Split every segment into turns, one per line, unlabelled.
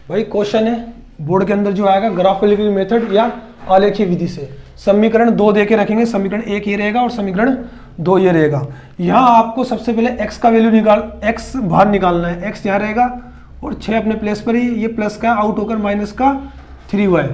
भाई क्वेश्चन है बोर्ड के अंदर जो आएगा ग्राफिकल मेथड या आलेखीय विधि से समीकरण 2 दे के रखेंगे, समीकरण 1 ये रहेगा और समीकरण 2 ये रहेगा। यहाँ आपको सबसे पहले x का वैल्यू x बाहर निकालना है, x यहाँ रहेगा और 6 अपने प्लेस पर ही, ये प्लस का आउट होकर माइनस का 3y,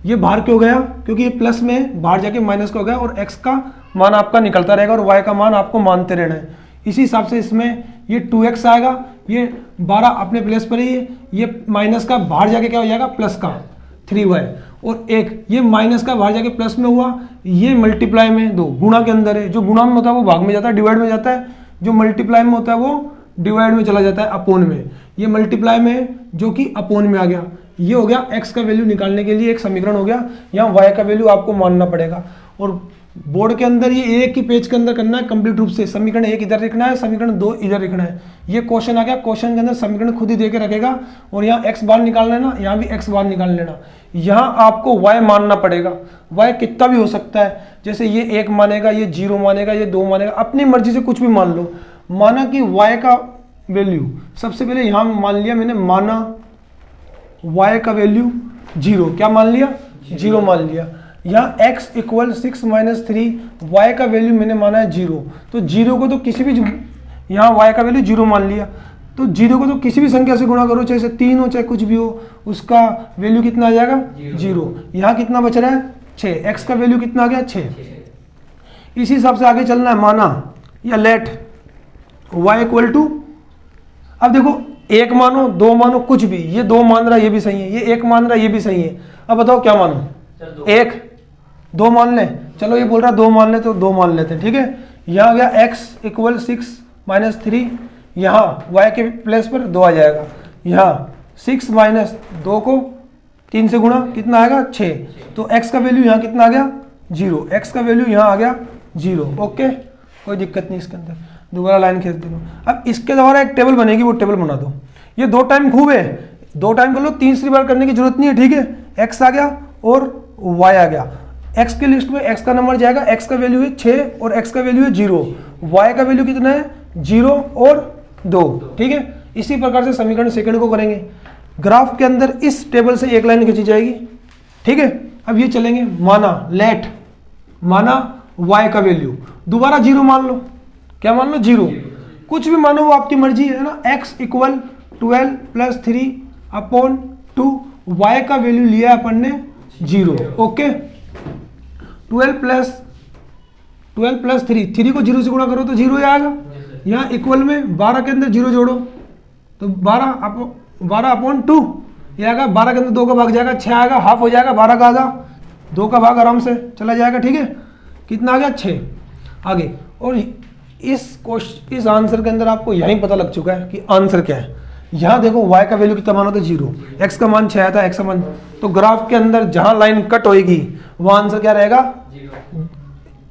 ये बाहर क्यों गया क्योंकि ये प्लस में बाहर जाके माइनस का हो गया और x का मान आपका निकलता रहेगा और y का मान आपको मानते रहना है। इसी हिसाब से इसमें ये 2x आएगा, ये 12 अपने प्लेस पर ही, ये माइनस का बाहर जाके क्या हो जाएगा प्लस का 3y और एक ये माइनस का बाहर जाके प्लस में हुआ, ये मल्टीप्लाई में 2 गुणा के अंदर है, जो गुणा में होता है वो भाग में जाता है, डिवाइड में जाता है, जो मल्टीप्लाई में होता है वो डिवाइड में चला जाता है, अपोन में, ये मल्टीप्लाई में जो कि अपोन में आ गया। ये हो गया x का वैल्यू निकालने के लिए एक समीकरण हो गया। यहाँ y का वैल्यू आपको मानना पड़ेगा और बोर्ड के अंदर ये एक ही पेज के अंदर करना है कंप्लीट रूप से। समीकरण 1 इधर लिखना है, समीकरण 2 इधर लिखना है। ये क्वेश्चन आ गया, क्वेश्चन के अंदर समीकरण खुद ही दे के रखेगा और यहाँ x बाहर निकाल लेना, यहाँ भी x बाहर निकाल लेना। यहाँ आपको y मानना पड़ेगा, y कितना भी हो सकता है, जैसे ये 1 मानेगा, ये 0 मानेगा, ये 2 मानेगा, अपनी मर्जी से कुछ भी मान लो। माना कि y का वैल्यू सबसे पहले यहाँ मान लिया मैंने, माना y का वैल्यू 0, क्या मान लिया 0 मान लिया। यहाँ x इक्वल 6 - 3, y का वैल्यू मैंने माना है 0, तो 0 को तो किसी भी, यहाँ y का वैल्यू 0 मान लिया, तो 0 को तो किसी भी संख्या से गुणा करो, चाहे 3 हो चाहे कुछ भी हो, उसका वैल्यू कितना आ जाएगा 0। यहाँ कितना बच रहा है 6, x का वैल्यू कितना आ गया 6। इसी हिसाब से आगे चलना है, माना या लेट y इक्वल टू, अब देखो 1 मानो 2 मानो कुछ भी, ये 2 मान रहा ये भी सही है, ये 1 मान रहा ये भी सही है। अब बताओ क्या मानो, 1 2 मान ले, चलो ये बोल रहा 2 मान ले तो 2 मान लेते हैं, ठीक है। यहाँ आ गया x इक्वल 6 - 3, यहाँ y के प्लेस पर 2 आ जाएगा, यहाँ 6 - 2 को 3 से गुणा कितना आएगा 6, तो x का वैल्यू यहाँ कितना आ गया 0, x का वैल्यू यहाँ आ गया 0। ओके, कोई दिक्कत नहीं इसके अंदर, दोबारा लाइन खींच दो। अब इसके द्वारा एक टेबल बनेगी, वो टेबल बना दो। ये 2 टाइम खूब है, 2 टाइम कर लो, तीसरी बार करने की जरूरत नहीं है, ठीक है। x आ गया और y आ गया, x के लिस्ट में x का नंबर जाएगा, x का वैल्यू है 6 और x का वैल्यू है 0, y का वैल्यू कितना है 0 और 2, ठीक है। इसी प्रकार से समीकरण सेकंड को करेंगे। ग्राफ के अंदर इस टेबल से एक लाइन खींची जाएगी, ठीक है। अब ये चलेंगे, माना लेट, माना y का वैल्यू दोबारा 0 मान लो, क्या मान लो 0, कुछ भी मानो वो आपकी मर्जी है ना। x इक्वल 12 + 3/2, y का वैल्यू लिया अपन ने 0, ओके। 12 + 3 को 0 से गुणा करो तो 0 ही आएगा। यहाँ इक्वल में 12 के अंदर 0 जोड़ो तो 12/2 ये आएगा, 12 के अंदर 2 का भाग जाएगा 6 आएगा, हाफ हो जाएगा 12 का आधा, 2 का भाग आराम से चला जाएगा, ठीक है। कितना आ गया 6 आगे। और इस आंसर के अंदर आपको यहीं पता लग चुका है कि आंसर क्या है। यहाँ देखो y का वैल्यू कितना माना था 0, x का मान 6 आया था, x का मान, तो ग्राफ के अंदर जहां लाइन कट होएगी वो आंसर क्या रहेगा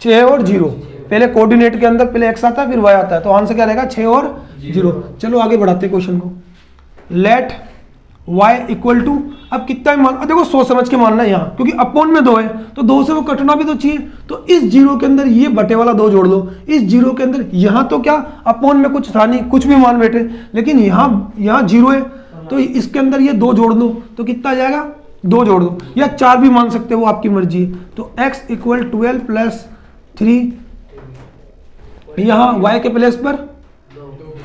6 और 0। पहले कोऑर्डिनेट के अंदर पहले x आता है फिर y आता है, तो आंसर क्या रहेगा 6 और 0। चलो आगे बढ़ाते हैं क्वेश्चन को। लेट y इक्वल टू, अब कितना ही मान, देखो सोच समझ के मानना है यहाँ, क्योंकि अपोन में 2 है तो 2 से वो कटना भी तो चाहिए, तो इस 0 के अंदर ये बटे वाला 2 जोड़ दो, इस 0 के अंदर, यहाँ तो क्या अपोन में कुछ था नहीं, कुछ भी मान बैठे, लेकिन यहाँ 0 है तो इसके अंदर ये 2 जोड़ दो तो कितना आ जाएगा 2 जोड़ दो, या 4 भी मान सकते हो, वो आपकी मर्जी है। तो x इक्वल 12 + 3, यहाँ y के प्लेस पर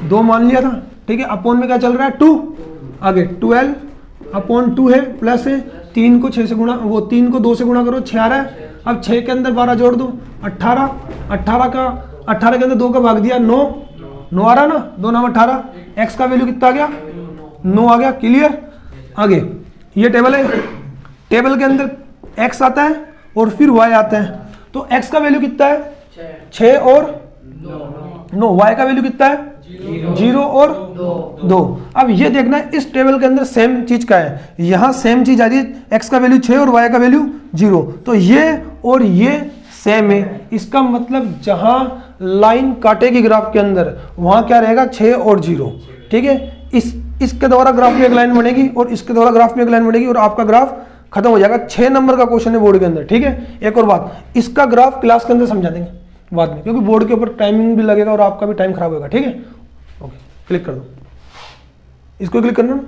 2 मान लिया था, ठीक है। अपोन में क्या चल रहा है 2, आगे 12/2 है, प्लस है 3 को 6 से गुणा, वो 3 को 2 से गुणा करो 6 आ रहा है। अब 6 के अंदर 12 जोड़ दो 18, 18 के अंदर 2 का भाग दिया 9 आ रहा ना, 2 9 18, x का वैल्यू कितना आ गया 9 आ गया, क्लियर। आगे ये टेबल है, टेबल के अंदर x आता है और फिर y आता है, तो x का वैल्यू कितना है 6 और 9, y का वैल्यू कितना है 0 और 2। अब ये देखना है इस टेबल के अंदर सेम चीज का है, यहाँ सेम चीज आ रही है, x का वैल्यू 6 और y का वैल्यू 0, तो ये और ये सेम है। इसका मतलब जहां लाइन काटेगी ग्राफ के अंदर वहां क्या रहेगा 6 और 0, ठीक है। इसके द्वारा ग्राफ में एक लाइन बनेगी और इसके द्वारा ग्राफ में एक लाइन बनेगी और आपका ग्राफ खत्म हो जाएगा। 6 नंबर का क्वेश्चन है बोर्ड के अंदर, ठीक है। एक और बात, इसका ग्राफ क्लास के अंदर समझा देंगे बाद में, क्योंकि बोर्ड के ऊपर टाइमिंग भी लगेगा और आपका भी टाइम खराब होगा, ठीक है। ओके, क्लिक कर दो, इसको क्लिक करना ना।